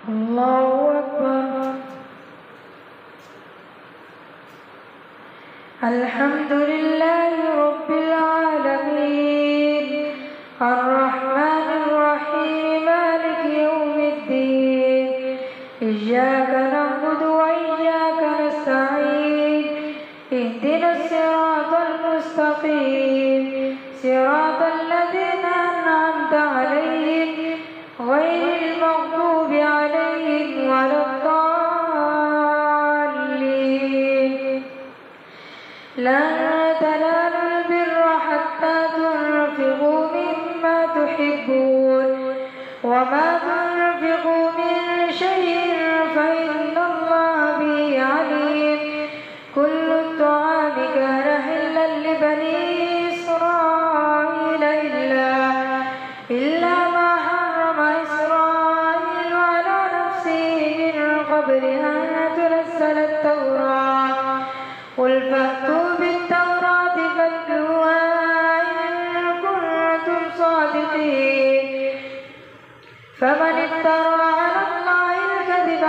الله أكبر. الحمد لله رب العالمين الرحمن الرحيم مالك يوم الدين إياك نعبد وإياك نستعين اهدنا الصراط المستقيم صراط الذين أنعمت عليهم غير المغضوب عليهم ولا الضالين. لن تنالوا البر حتى تنفقوا مما تحبون وما تنفقوا من شيء فإن الله به عليم. كل الطعام كان حلا لبني إسرائيل إلا ما حرم إسرائيل على نفسه من قبل أن تنزل التوراة. قل فأتوا بالتوراة فاتلوها إن كنتم صادقين. فمن افترى على الله الكذب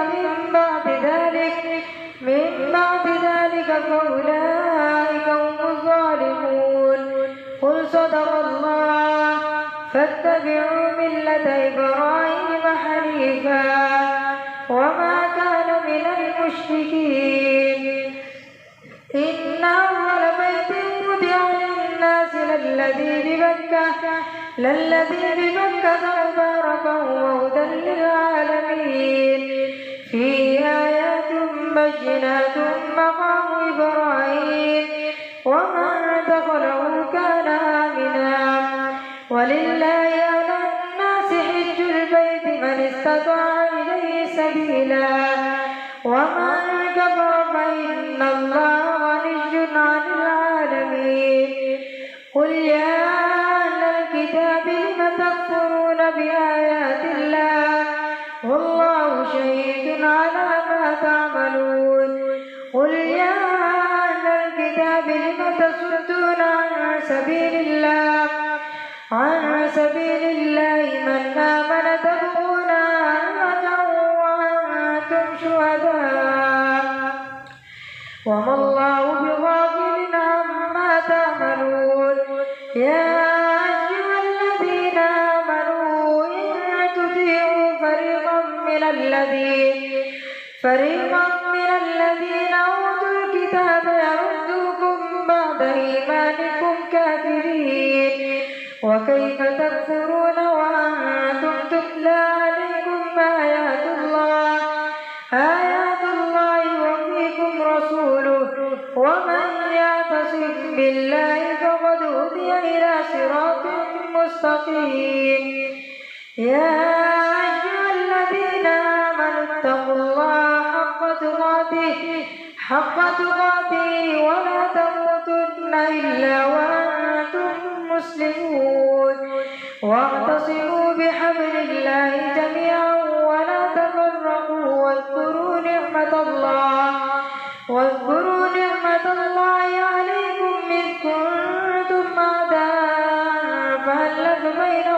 من بعد ذلك فأولئك هم الظالمون. قل صدق الله فاتبعوا ملة إبراهيم حنيفا وما كان من المشركين. إن أول بيت وضع للناس للذي ببكة مباركا وهدى للعالمين. فيه آيات بينات مقام إبراهيم ومن دخله كان آمنا. ولله على الناس حج البيت من استطاع إليه سبيلا ومن كفر فإن الله غني عن العالمين. قل يا أهل الكتاب لم تكفرون بآيات الله والله شهيد على ما تعملون. قل يا أهل الكتاب لم تصدون عن سبيل الله من آمن تبغونها وأنتم شهداء وما الله بغافل عما تعملون. يا أيها الذين آمنوا إن تطيعوا فريقا من الذين أوتوا الكتاب يردوكم بعد إيمانكم كافرين. وكيف تكفرون وأنتم تتلى عليكم آيات الله وفيكم رسوله ومن يعتصم بالله فقد هدي إلى صراط مستقيم. يا أيها الذين آمنوا اتقوا الله حق تقاته ولا تموتن إلا وأنتم مسلمون. واعتصموا بحبل الله جميعا ولا تفرقوا واذكروا نعمة الله عليكم إذ كنتم أعداء فألف بين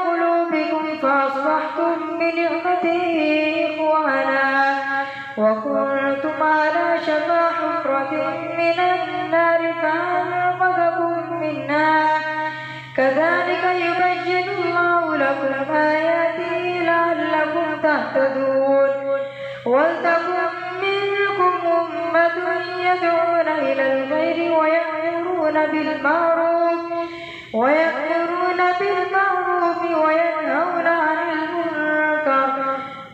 قلوبكم فأصبحتم بنعمته إخوانا وكنتم على شفا حفرة من النار فأنقذكم منها. كذلك يبين الله لكم آياته لعلكم تهتدون. ولتكن منكم أمة يدعون إلى الخير ويأمرون بالمعروف وينهون عن المنكر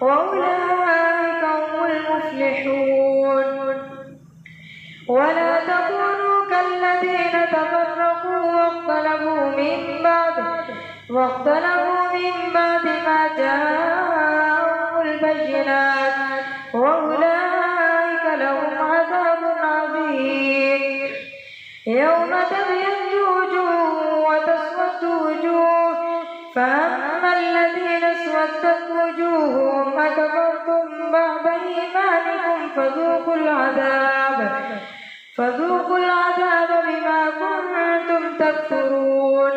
وأولئك هم المفلحون. ولا تكونوا كالذين تفرقوا واختلفوا من بعد ما جاءهم البينات وأولئك لهم عذاب عظيم. يوم تبيض وجوه وتسود وجوه فأما الذين اسودت وجوههم أكفرتم بعد إيمانكم فذوقوا العذاب بما كنتم تكفرون.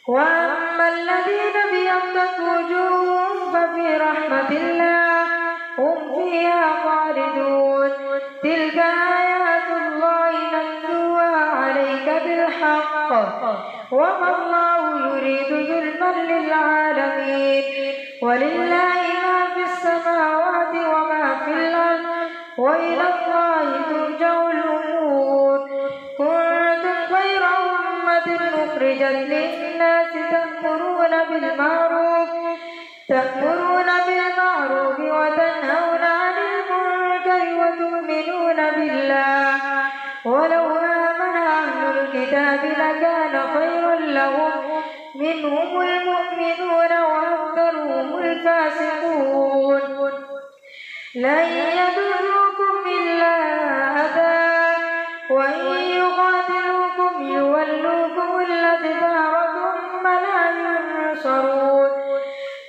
وأما فأما الذين ابيضت وجوههم ففي رحمة الله هم فيها خالدون. تلك آيات الله نتلوها عليك بالحق وما الله يريد ظلما للعالمين. ولله ما في السماوات وما في الأرض وإلى الله ترجع الأمور. كنتم خير أمة أخرجت للناس تأمرون بالمعروف وتنهون عن المنكر وتؤمنون بالله. ولو آمن أهل الكتاب لكان خيرا لهم منهم المؤمنون وأكثرهم الفاسقون. لن يضروكم إلا أذى وإن يقاتلوكم يولوكم الأدبار ثم لا ينصرون.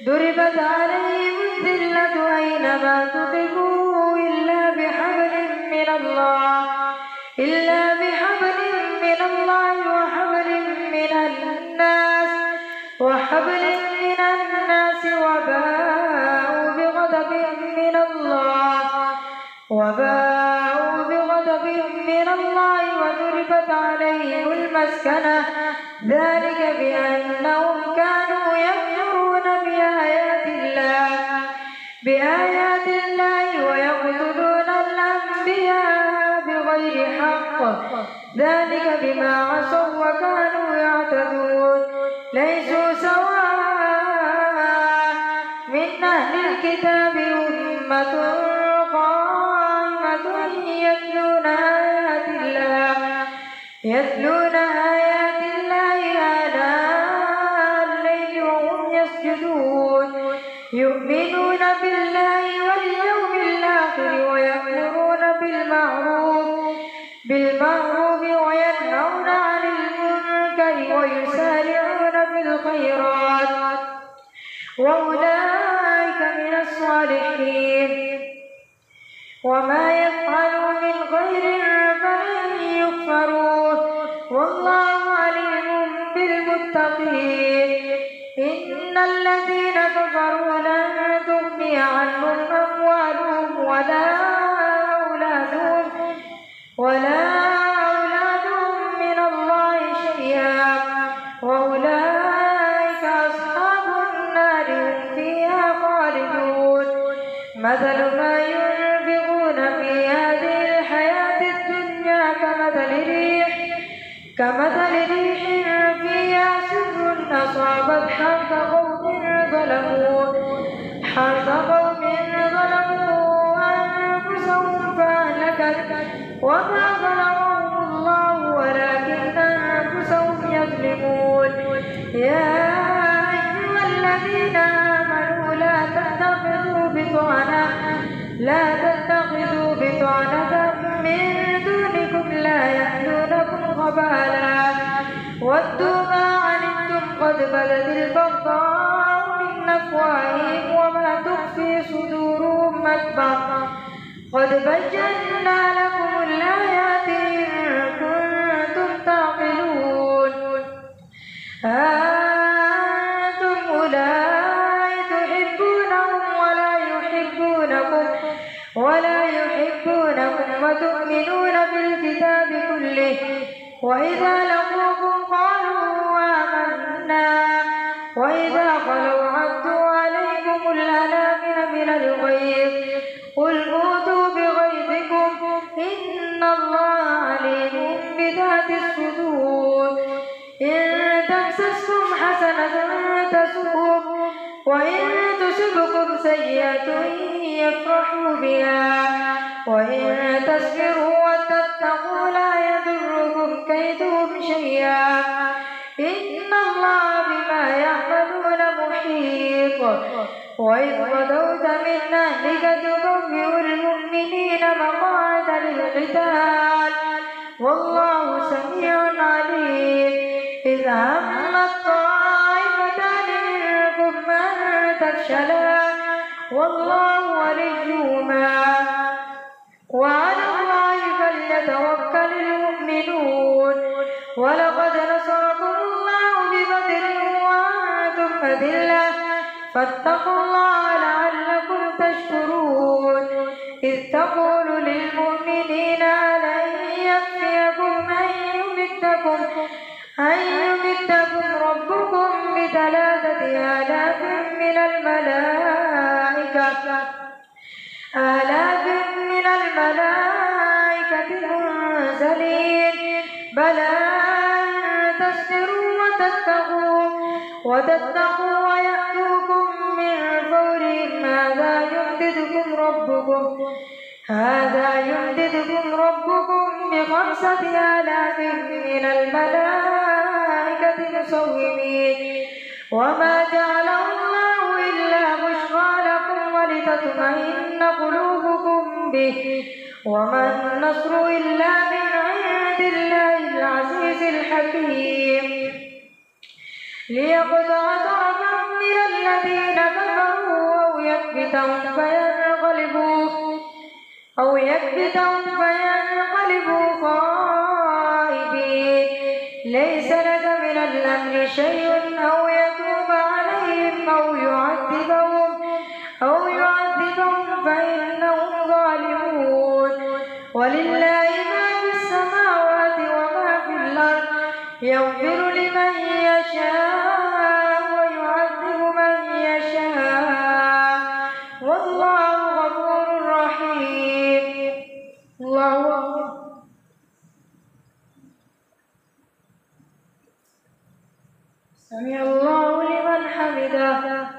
ضربت عليهم الذلة أينما تثقوا إلا بحبل من الله وحبل من الناس وباءوا بغضب من الله وضربت عليهم المسكنة ذلك بأنهم كانوا يكفرون بآيات الله ويقتلون الأنبياء بغير حق ذلك بما عصوا وكانوا يعتدون. ليسوا سواء من أهل الكتاب أمة قائمة يتلون آيات الله آناء الليل وهم يسجدون. يؤمنون بالله واليوم الآخر ويأمرون بالمعروف وينهون عن المنكر ويسارعون في الخيرات وأولئك من الصالحين. وما يفعلوا من خير فلن يكفروه والله عليم بالمتقين. إن الذين كفروا لن تغني عنهم أموالهم ولا أولادهم من الله شيئا وأولئك أصحاب النار هم فيها خالدون. مثل ما ينفقون في هذه الحياة الدنيا كمثل ريح فيها سر أصابت حرث قوم ظلموا أنفسهم فأهلكت وما ظلمهم الله ولكن أنفسهم يظلمون. يا أيها الذين آمنوا لا تتخذوا بطانة من دونكم لا يألونكم خبالا ودوا ما عنتم قد بدت البغضاء من أفواههم وما تخفي صدورهم أكبر. قد بينا لكم الآيات إن كنتم تعقلون. أنتم أولئك تحبونهم ولا يحبونكم وتؤمنون بالكتاب كله وإذا لقوكم قالوا آمنا وإذا خلوا عدوا عليكم الأنامل من الغيظ قل موتوا بغيظكم إن الله عليم بذات الصدور. إن تمسسكم حسنة تسؤهم وإن تصبكم سيئة يفرحوا بها وإن تصبروا وتتقوا لا يضركم كيدهم شيئا إن الله بما يعملون محيط. وإذ غدوت من أهلك تبوئ المؤمنين مقاعد للقتال والله سميع عليم. إذ هم الطائفتان منكم أن تفشلا والله وليهما وعلى الله فليتوكل المؤمنون. ولقد نصركم الله ببدر أذلة فاتقوا الله لعلكم تشكرون إذ تقول للمؤمنين ألن يكفيكم أن يمدكم ربكم ب3,000 من الملائكة منزلين بلى إن تصبروا وتتقوا ويأتوكم من فورهم هذا يمددكم ربكم ب5,000 من الملائكة مسومين وما جعله الله إلا بشرى لكم ولتطمئن قلوبكم به وما النصر إلا من عند الله العزيز الحكيم ليقطع طرفا من الذين كفروا أو يكبتهم فينقلبوا خائبين ليس لك من الأمر شيء أو يتوب عليهم أو يعذبهم فإنهم ظالمون ولله ما في السماوات وما في الأرض يغفر لمن يشاء ويعذب من يشاء والله غفور رحيم. الله أكبر. سمع الله لمن حمده.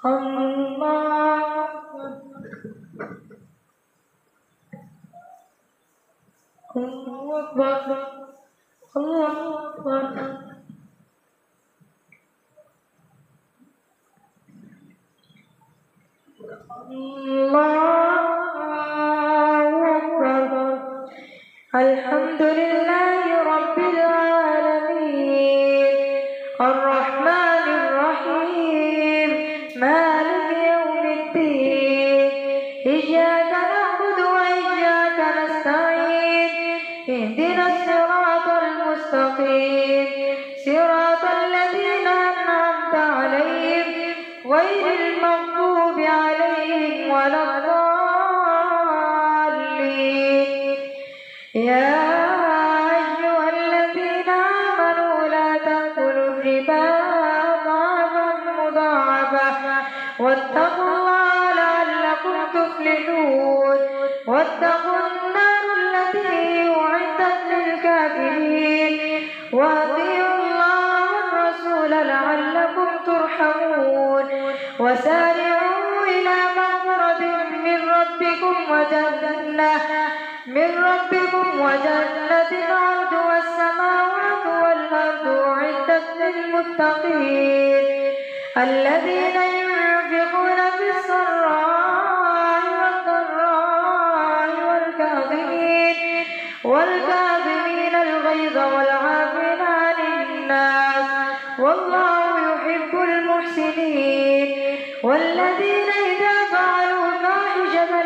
الله أكبر. الله أكبر. الله أكبر. الحمد لله رب العالمين الرحمن الرحيم مالك يوم الدين إياك نعبد وإياك نستعين اهدنا الصراط المستقيم صراط الذين أنعمت عليهم غير المغضوب عليهم ولا الضالين. يا أيها الذين آمنوا لا تأكلوا الربا أضعافا مضاعفة واتقوا الله لعلكم تفلحون واتقوا النار التي أعدت للكافرين وأطيعوا الله والرسول لعلكم ترحمون وسارعوا إلى مغفرة من ربكم وجنة عرضها السماوات والأرض أعدت للمتقين الذين ينفقون في السراء والضراء والكاظمين الغيظ والعافين عن الناس والله يحب المحسنين والذين إذا فعلوا فاحشة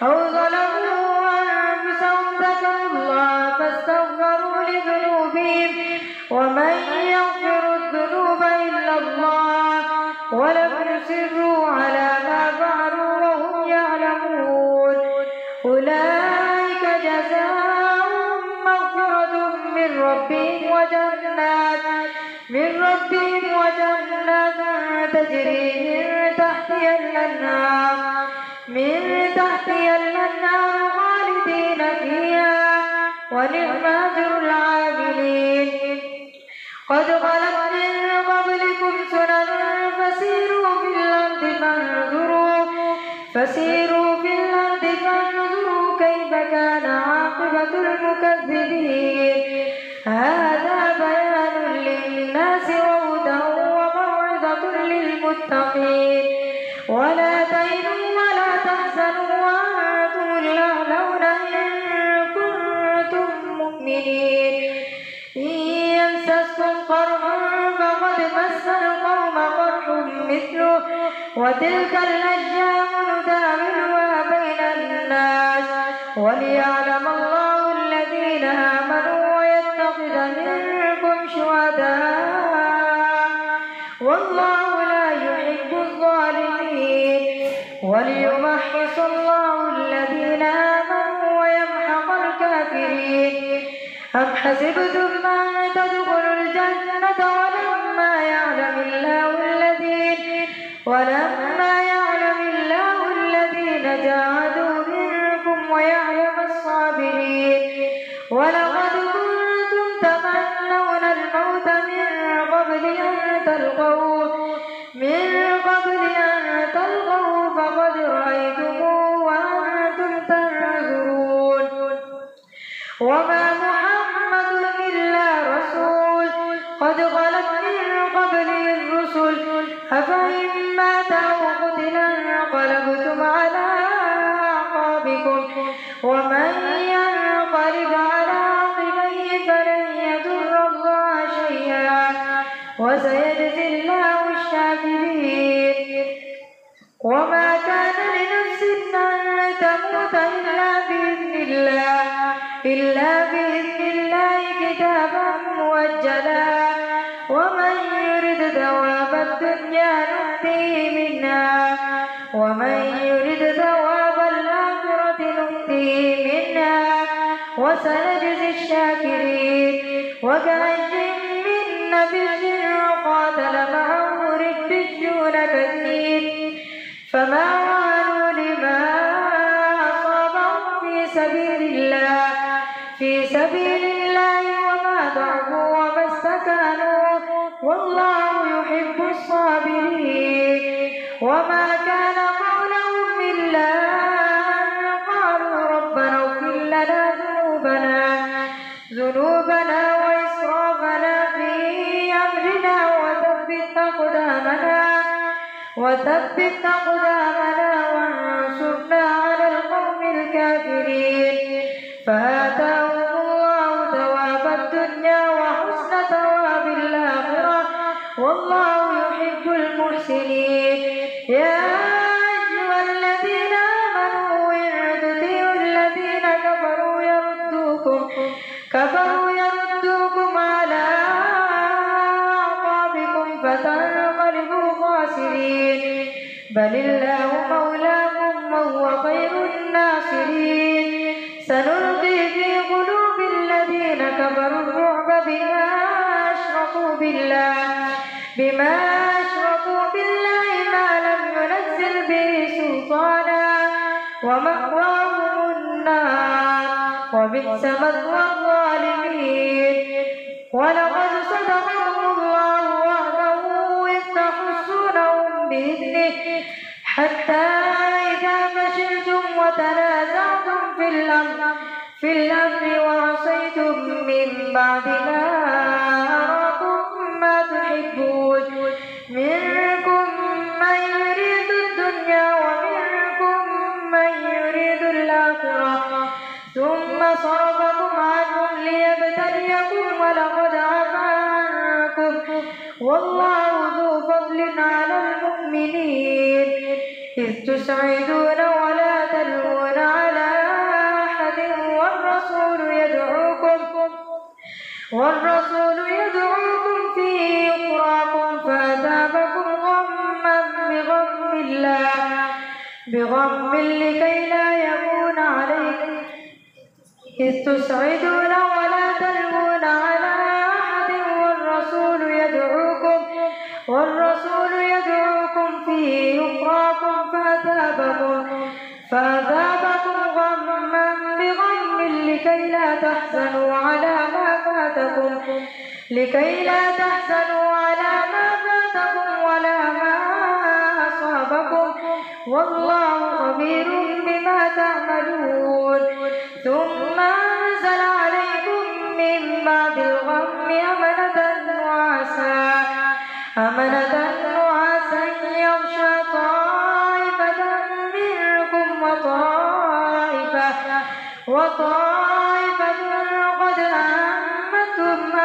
أو ظلموا أنفسهم ذكروا الله فاستغفروا لذنوبهم ومن يغفر الذنوب إلا الله ولم يصروا على ما فعلوا وهم يعلمون أولئك جزاؤهم مغفرة من ربهم وجنات تجري من تحتها الأنهار خالدين فيها ونعم أجر العاملين. قد خلت من قبلكم سنن فسيروا في الأرض فانظروا كيف كان عاقبة المكذبين. هذا بيان للناس وهدى وموعظة للمتقين. ولا تهنوا ولا تحزنوا وأنتم الأعلون إن كنتم مؤمنين. إن يمسسكم قرح فقد مس القوم قرح مثله وتلك الأيام نداولها بين الناس وليعلم الله الذين آمنوا ويتخذ منكم شهداء والله لا يحب الظالمين وليمحص الله الذين آمنوا ويمحق الكافرين أم حسبتم أن تدخلوا الجنة ولما يعلم الله الذين جاهدوا منكم ويعلم الصابرين ولقد كنتم تمنون الموت من قبل أن تلقوه فقد رأيتموه وأنتم تنظرون وما محمد إلا رسول قد خلت من قبله الرسل أفإن مات أو قتل انقلبتم على أعقابكم ومن ينقلب على عقبيه فلن يضر الله شيئا وسيجزي الله الشاكرين وما كان لنفس أن تموت إلا بإذن الله كتابا مؤجلا ومن يرد ثواب الدنيا نؤتيه منها ومن يرد ثواب الآخرة نؤتيه منها وسنجزي الشاكرين وكأي من نبي قاتل معه ربيون كثير فما وهنوا لما أصابهم في سبيل الله وما ضعفوا وما استكانوا والله يحب الصابرين وما كان قولهم إلا أن قالوا ربنا اغفر لنا ذنوبنا وإسرافنا في أمرنا وثبت أقدامنا وانصرنا على القوم الكافرين فآتاهم الله ثواب الدنيا وحسن ثواب الآخرة والله يحب المحسنين يا أيها الذين آمنوا إن تطيعوا الذين كفروا يردوكم على أعقابكم فتنقلبوا خاسرين بل الله مولاكم وهو خير الناصرين سنلقي في قلوب الذين كفروا الرعب بما أشركوا بالله ما لم ينزل به سلطانا ومأواهم النار وبئس مثوى الظالمين ولقد صدقكم الله وعده إذ تحسونهم بإذنه حتى إذا فشلتم وتنازعتم في الأمر وعصيتم من بعد ما أراكم ما تحبون منكم من يريد الدنيا ومنكم من يريد الآخرة ثم صرفكم عنهم ليبتليكم ولقد عفا عنكم والله ذو فضل على المؤمنين إذ تسعدون ولا تلوون على أحد والرسول يدعوكم في أخراكم فأثابكم غما بغم لكي لا يكون عليكم إذ تسعدون ولا تلوون على أحد والرسول يدعوكم في أخراكم فأثابكم غما بغم لكي لا تحزنوا على ما فاتكم ولا ما أصابكم والله خبير بما تعملون ثم أنزل عليكم من بعد الغم أمنة نعاسا يغشى طائفة منكم وطائفة قد أهمتهم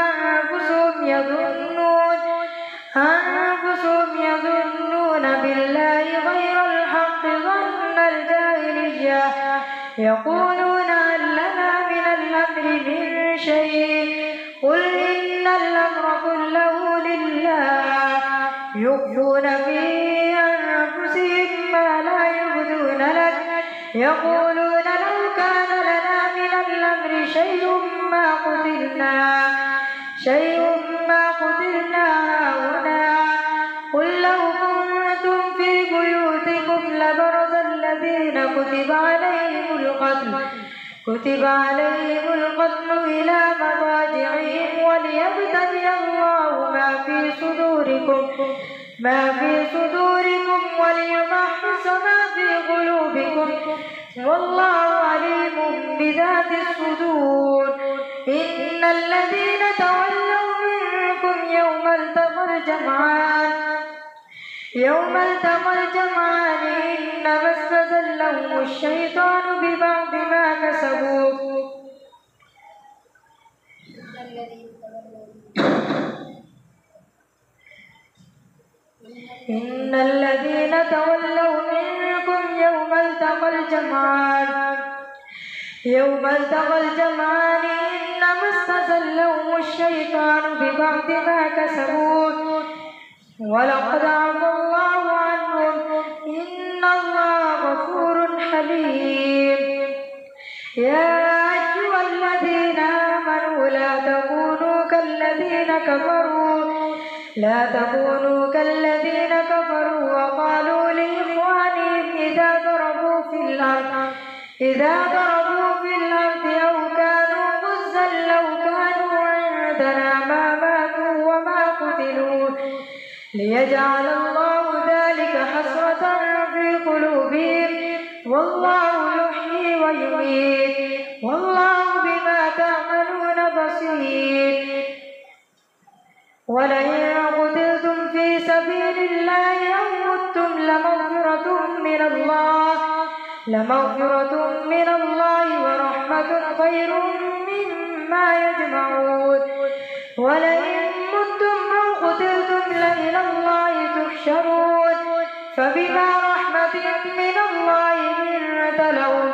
أنفسهم يظنون بالله غير الحق ظن الجاهلية يقولون هل لنا من الأمر من شيء قل إن الأمر كله لله يخفون في أنفسهم ما لا يبدون لك يقولون لو كان لنا من الأمر شيء ما قتلنا هاهنا قل لو كنتم في بيوتكم لبرز الذين كتب عليهم القتل إلى مضاجعهم وليبتلي الله ما في صدوركم وليمحص ما في قلوبكم والله عليم بذات الصدور. إن الذين تولوا منكم يوم التقى الجمعان إنما استزلهم الشيطان ببعض ما كسبوا إن الذين تولوا منكم يوم التقى الجمعان إنما استزلهم الشيطان ببعض ما كسبوا ولقد عفا الله عنهم إن الله غفور حليم. يا أيها الذين آمنوا لا تكونوا كالذين كفروا وقالوا لإخوانهم إذا ضربوا في الأرض أو كانوا غزا لو كانوا عندنا ما ماتوا وما قتلوا ليجعل الله ذلك حسرة في قلوبهم والله يحيي ويميت والله بما تعملون بصير. ولئن قتلتم في سبيل الله أو متم لمغفرة من الله ورحمة خير مما يجمعون. ولئن متم أو قتلتم لإلى الله تحشرون. فبما رحمة من الله لنت لهم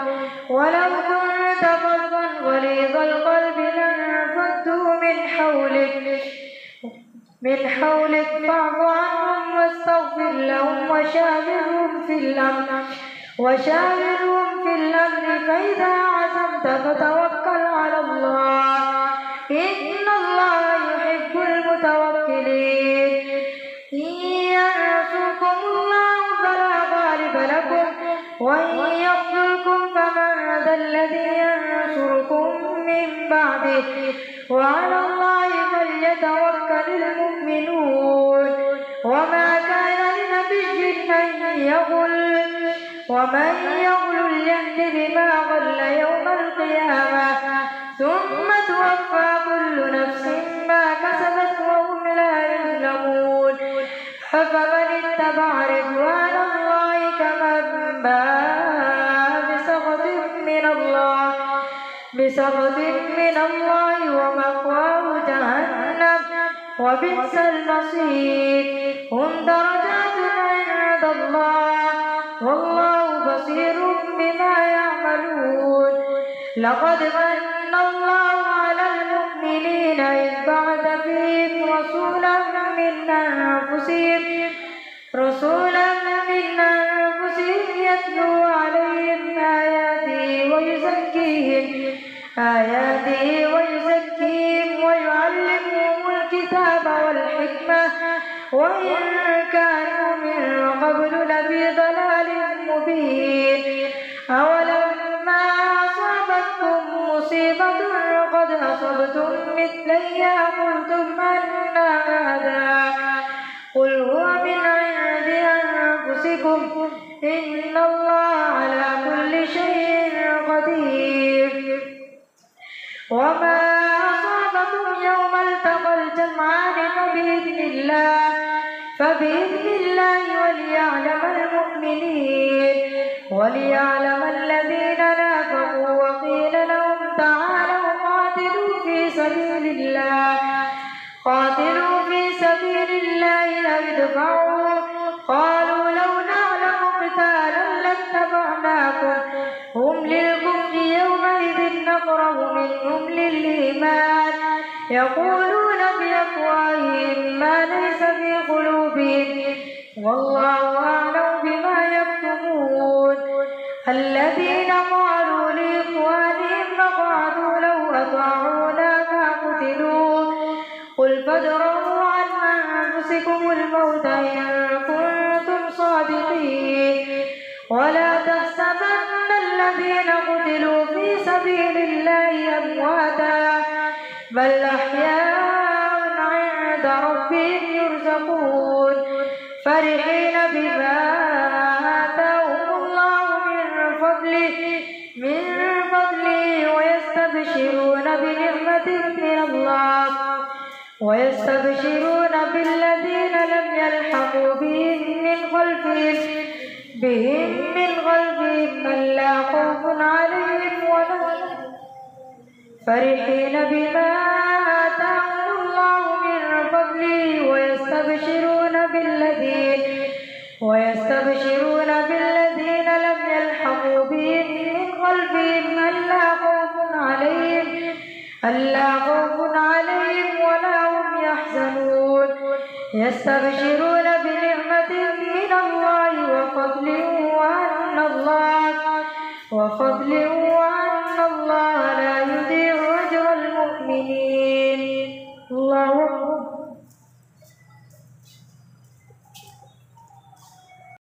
ولو كنت فظا غليظ القلب لانفضوا من حولك فاعف عنهم واستغفر لهم وشاورهم في الأمر فإذا عزمت فتوكل على الله إن الله يحب المتوكلين. إن ينصركم الله فلا غالب لكم وإن يخذلكم فمن ذا الذي ينصركم من بعده وعلى الله فليتوكل المؤمنون. وما كان لنبي أن يغل ومن يغل يأت بما غل يوم القيامة ثم توفى كل نفس ما كسبت وهم لا يظلمون. أفمن اتبع رضوان الله كمن باء بسخط من الله ومأواه جهنم وبئس المصير. هم درجات عند الله والله بصير بما يعملون. لقد من الله على المؤمنين إذ بعث فيهم رسولا من أنفسهم يتلو عليهم آياته ويزكيهم ويعلمهم الكتاب والحكمة وإن كانوا من قبل لفي ضلال مبين. أولما أصابتكم مصيبة قد أصبتم مثليها قلتم أن هذا قل هو من عند أنفسكم إن الله على كل شيء قدير. وما أصابكم يوم التقى الجمعان فبإذن الله وليعلم الذين نافقوا وقيل لهم تعالوا قاتلوا في سبيل الله أو ادفعوا قالوا لو نعلم قتالا لاتبعناكم هم للكفر يومئذ أقرب منهم للإيمان يقولون بأفواههم ما ليس في قلوبهم والله أعلم بما يكتمون. الذين قالوا لإخوانهم فقعدوا لو أطاعونا ما قتلوا قل فادرءوا عن أنفسكم الموت إن كنتم صادقين ولا تحسبن الذين قتلوا في سبيل الله أمواتا بل أحياء عند ربهم يرزقون فرحين بما آتاهم الله من فضله ويستبشرون بالذين لم يلحقوا بهم من خلفهم ألا خوف عليهم ولا فرحين بما آتاهم الله من فضله ويستبشرون بالذين لم يلحقوا بهم من خلفهم ألا خوف عليهم ولا هم يحزنون يستبشرون بنعمة من الله وفضل وأن الله